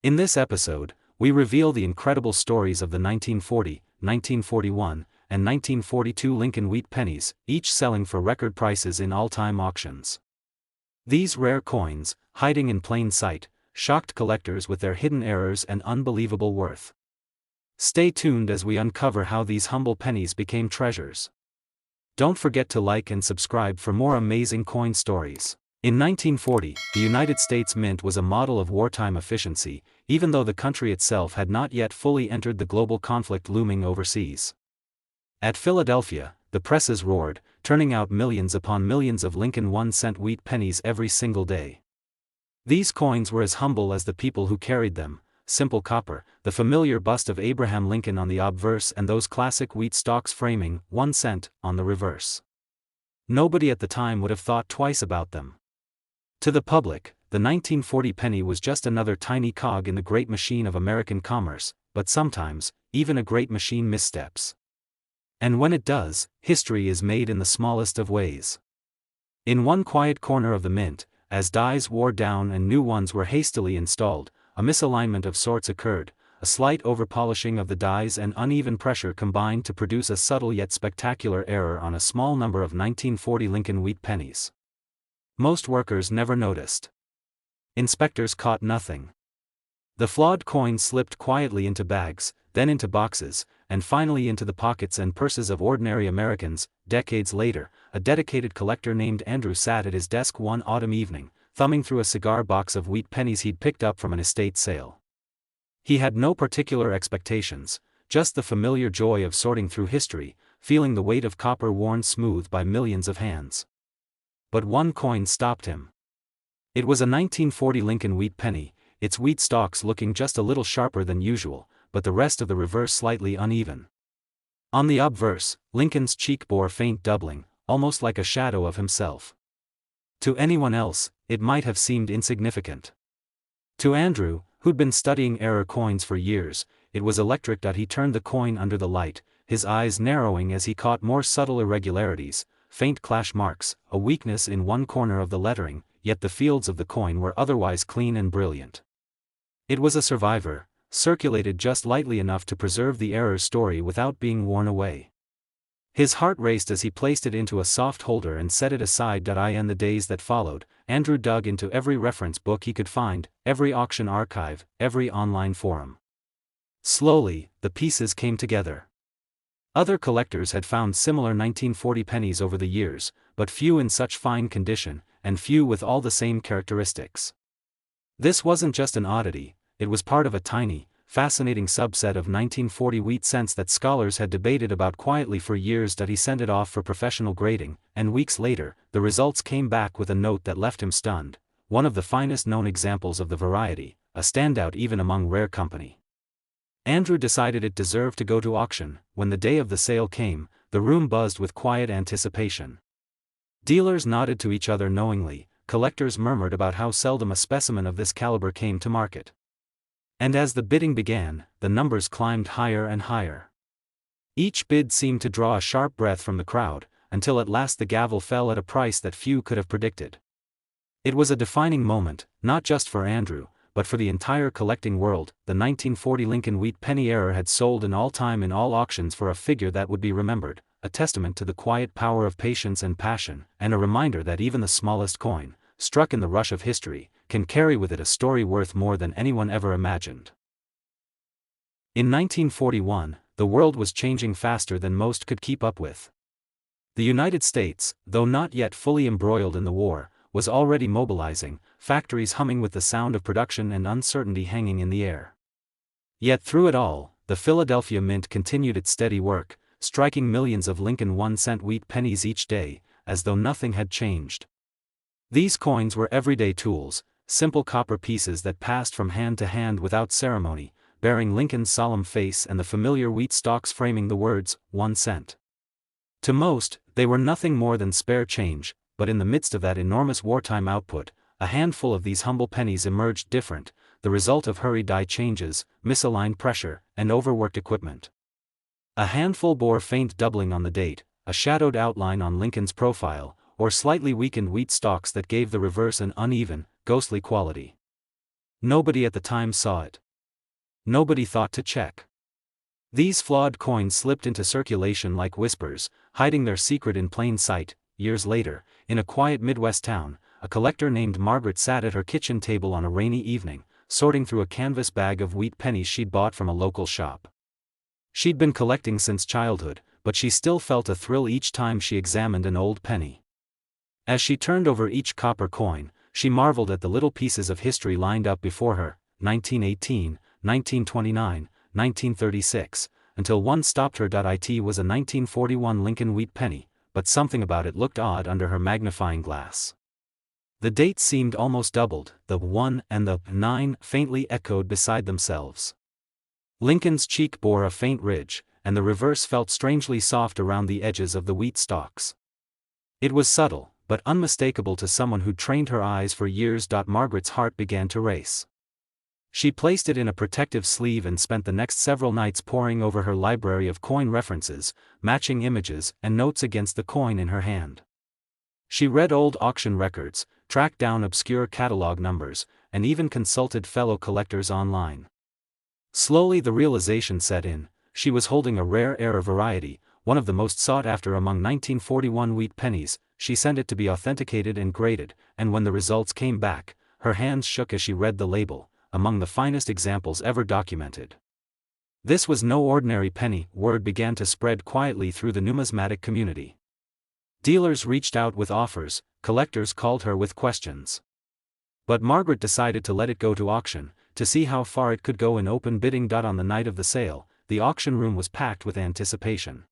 In this episode, we reveal the incredible stories of the 1940, 1941, and 1942 Lincoln wheat pennies, each selling for record prices in all-time auctions. These rare coins, hiding in plain sight, shocked collectors with their hidden errors and unbelievable worth. Stay tuned as we uncover how these humble pennies became treasures. Don't forget to like and subscribe for more amazing coin stories. In 1940, the United States Mint was a model of wartime efficiency, even though the country itself had not yet fully entered the global conflict looming overseas. At Philadelphia, the presses roared, turning out millions upon millions of Lincoln 1-cent wheat pennies every single day. These coins were as humble as the people who carried them: simple copper, the familiar bust of Abraham Lincoln on the obverse, and those classic wheat stalks framing 1 cent on the reverse. Nobody at the time would have thought twice about them. To the public, the 1940 penny was just another tiny cog in the great machine of American commerce, but sometimes, even a great machine missteps. And when it does, history is made in the smallest of ways. In one quiet corner of the mint, as dies wore down and new ones were hastily installed, a misalignment of sorts occurred. A slight overpolishing of the dies and uneven pressure combined to produce a subtle yet spectacular error on a small number of 1940 Lincoln wheat pennies. Most workers never noticed. Inspectors caught nothing. The flawed coin slipped quietly into bags, then into boxes, and finally into the pockets and purses of ordinary Americans. Decades later, a dedicated collector named Andrew sat at his desk one autumn evening, thumbing through a cigar box of wheat pennies he'd picked up from an estate sale. He had no particular expectations, just the familiar joy of sorting through history, feeling the weight of copper worn smooth by millions of hands. But one coin stopped him. It was a 1940 Lincoln wheat penny, its wheat stalks looking just a little sharper than usual, but the rest of the reverse slightly uneven. On the obverse, Lincoln's cheek bore faint doubling, almost like a shadow of himself. To anyone else, it might have seemed insignificant. To Andrew, who'd been studying error coins for years, it was electric. He turned the coin under the light, his eyes narrowing as he caught more subtle irregularities, faint clash marks, a weakness in one corner of the lettering, yet the fields of the coin were otherwise clean and brilliant. It was a survivor, circulated just lightly enough to preserve the error's story without being worn away. His heart raced as he placed it into a soft holder and set it aside. In the days that followed, Andrew dug into every reference book he could find, every auction archive, every online forum. Slowly, the pieces came together. Other collectors had found similar 1940 pennies over the years, but few in such fine condition, and few with all the same characteristics. This wasn't just an oddity, it was part of a tiny, fascinating subset of 1940 wheat cents that scholars had debated about quietly for years. He sent it off for professional grading, and weeks later, the results came back with a note that left him stunned: one of the finest known examples of the variety, a standout even among rare company. Andrew decided it deserved to go to auction. When the day of the sale came, the room buzzed with quiet anticipation. Dealers nodded to each other knowingly, collectors murmured about how seldom a specimen of this caliber came to market. And as the bidding began, the numbers climbed higher and higher. Each bid seemed to draw a sharp breath from the crowd, until at last the gavel fell at a price that few could have predicted. It was a defining moment, not just for Andrew, but for the entire collecting world. The 1940 Lincoln wheat penny error had sold in all time in all auctions for a figure that would be remembered, a testament to the quiet power of patience and passion, and a reminder that even the smallest coin, struck in the rush of history, can carry with it a story worth more than anyone ever imagined. In 1941, the world was changing faster than most could keep up with. The United States, though not yet fully embroiled in the war, was already mobilizing, factories humming with the sound of production and uncertainty hanging in the air. Yet through it all, the Philadelphia Mint continued its steady work, striking millions of Lincoln 1-cent wheat pennies each day, as though nothing had changed. These coins were everyday tools, simple copper pieces that passed from hand to hand without ceremony, bearing Lincoln's solemn face and the familiar wheat stalks framing the words, 1 cent. To most, they were nothing more than spare change, but in the midst of that enormous wartime output, a handful of these humble pennies emerged different, the result of hurried die changes, misaligned pressure, and overworked equipment. A handful bore faint doubling on the date, a shadowed outline on Lincoln's profile, or slightly weakened wheat stalks that gave the reverse an uneven, ghostly quality. Nobody at the time saw it. Nobody thought to check. These flawed coins slipped into circulation like whispers, hiding their secret in plain sight. Years later, in a quiet Midwest town, a collector named Margaret sat at her kitchen table on a rainy evening, sorting through a canvas bag of wheat pennies she'd bought from a local shop. She'd been collecting since childhood, but she still felt a thrill each time she examined an old penny. As she turned over each copper coin, she marveled at the little pieces of history lined up before her: 1918, 1929, 1936, until one stopped her. It was a 1941 Lincoln wheat penny, but something about it looked odd under her magnifying glass. The dates seemed almost doubled, the 1 and the 9 faintly echoed beside themselves. Lincoln's cheek bore a faint ridge, and the reverse felt strangely soft around the edges of the wheat stalks. It was subtle, but unmistakable to someone who'd trained her eyes for years. Margaret's heart began to race. She placed it in a protective sleeve and spent the next several nights poring over her library of coin references, matching images and notes against the coin in her hand. She read old auction records, tracked down obscure catalog numbers, and even consulted fellow collectors online. Slowly the realization set in: she was holding a rare heir variety, one of the most sought after among 1941 wheat pennies. She sent it to be authenticated and graded, and when the results came back, her hands shook as she read the label: among the finest examples ever documented. This was no ordinary penny. Word began to spread quietly through the numismatic community. Dealers reached out with offers, collectors called her with questions. But Margaret decided to let it go to auction, to see how far it could go in open bidding. On the night of the sale, the auction room was packed with anticipation.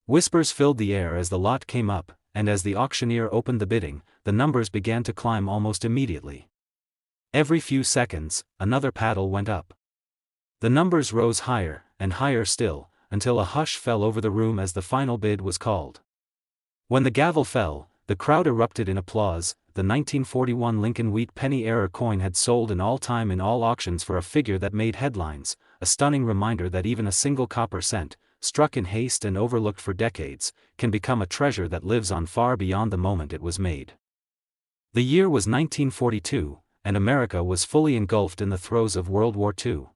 Whispers filled the air as the lot came up, and as the auctioneer opened the bidding, the numbers began to climb almost immediately. Every few seconds, another paddle went up. The numbers rose higher, and higher still, until a hush fell over the room as the final bid was called. When the gavel fell, the crowd erupted in applause. The 1941 Lincoln wheat penny error coin had sold an all-time in all auctions for a figure that made headlines, a stunning reminder that even a single copper cent, struck in haste and overlooked for decades, can become a treasure that lives on far beyond the moment it was made. The year was 1942, and America was fully engulfed in the throes of World War II.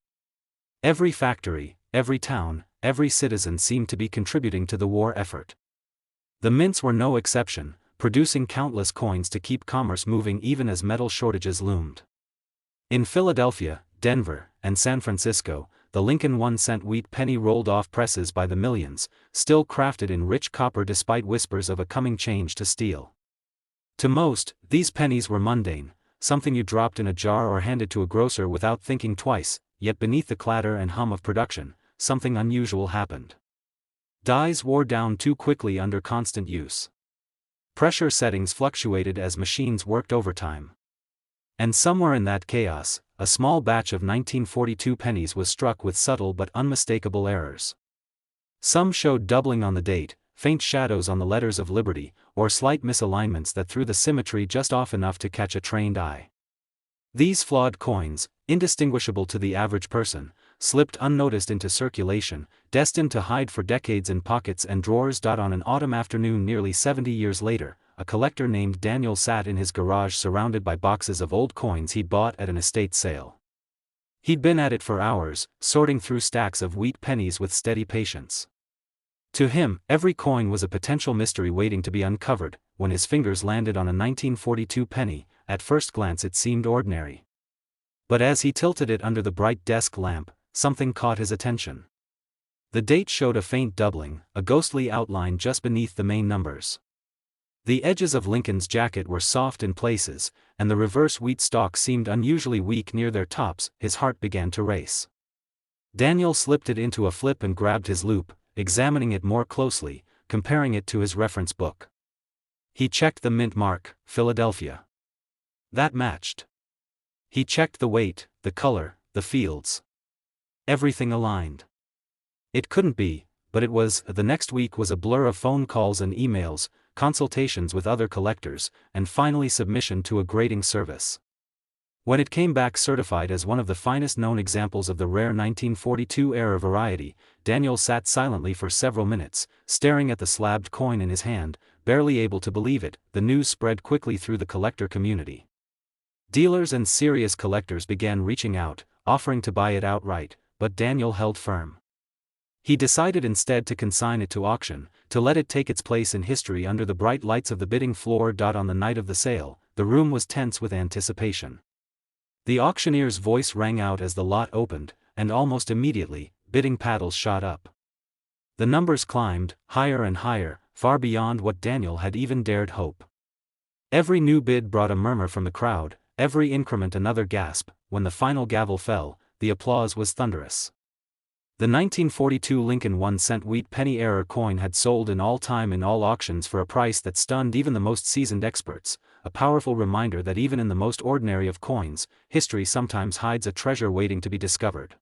Every factory, every town, every citizen seemed to be contributing to the war effort. The mints were no exception, producing countless coins to keep commerce moving even as metal shortages loomed. In Philadelphia, Denver, and San Francisco, the Lincoln 1-cent wheat penny rolled off presses by the millions, still crafted in rich copper despite whispers of a coming change to steel. To most, these pennies were mundane, something you dropped in a jar or handed to a grocer without thinking twice, yet beneath the clatter and hum of production, something unusual happened. Dies wore down too quickly under constant use. Pressure settings fluctuated as machines worked overtime. And somewhere in that chaos, a small batch of 1942 pennies was struck with subtle but unmistakable errors. Some showed doubling on the date, faint shadows on the letters of liberty, or slight misalignments that threw the symmetry just off enough to catch a trained eye. These flawed coins, indistinguishable to the average person, slipped unnoticed into circulation, destined to hide for decades in pockets and drawers. On an autumn afternoon nearly 70 years later, a collector named Daniel sat in his garage surrounded by boxes of old coins he'd bought at an estate sale. He'd been at it for hours, sorting through stacks of wheat pennies with steady patience. To him, every coin was a potential mystery waiting to be uncovered. When his fingers landed on a 1942 penny, at first glance it seemed ordinary. But as he tilted it under the bright desk lamp, something caught his attention. The date showed a faint doubling, a ghostly outline just beneath the main numbers. The edges of Lincoln's jacket were soft in places, and the reverse wheat stalks seemed unusually weak near their tops. His heart began to race. Daniel slipped it into a flip and grabbed his loupe, examining it more closely, comparing it to his reference book. He checked the mint mark, Philadelphia. That matched. He checked the weight, the color, the fields. Everything aligned. It couldn't be, but it was. The next week was a blur of phone calls and emails, consultations with other collectors, and finally submission to a grading service. When it came back certified as one of the finest known examples of the rare 1942 era variety, Daniel sat silently for several minutes, staring at the slabbed coin in his hand, barely able to believe it. The news spread quickly through the collector community. Dealers and serious collectors began reaching out, offering to buy it outright, but Daniel held firm. He decided instead to consign it to auction, to let it take its place in history under the bright lights of the bidding floor. On the night of the sale, the room was tense with anticipation. The auctioneer's voice rang out as the lot opened, and almost immediately, bidding paddles shot up. The numbers climbed, higher and higher, far beyond what Daniel had even dared hope. Every new bid brought a murmur from the crowd, every increment another gasp. When the final gavel fell, the applause was thunderous. The 1942 Lincoln 1-cent wheat penny error coin had sold in all time in all auctions for a price that stunned even the most seasoned experts, a powerful reminder that even in the most ordinary of coins, history sometimes hides a treasure waiting to be discovered.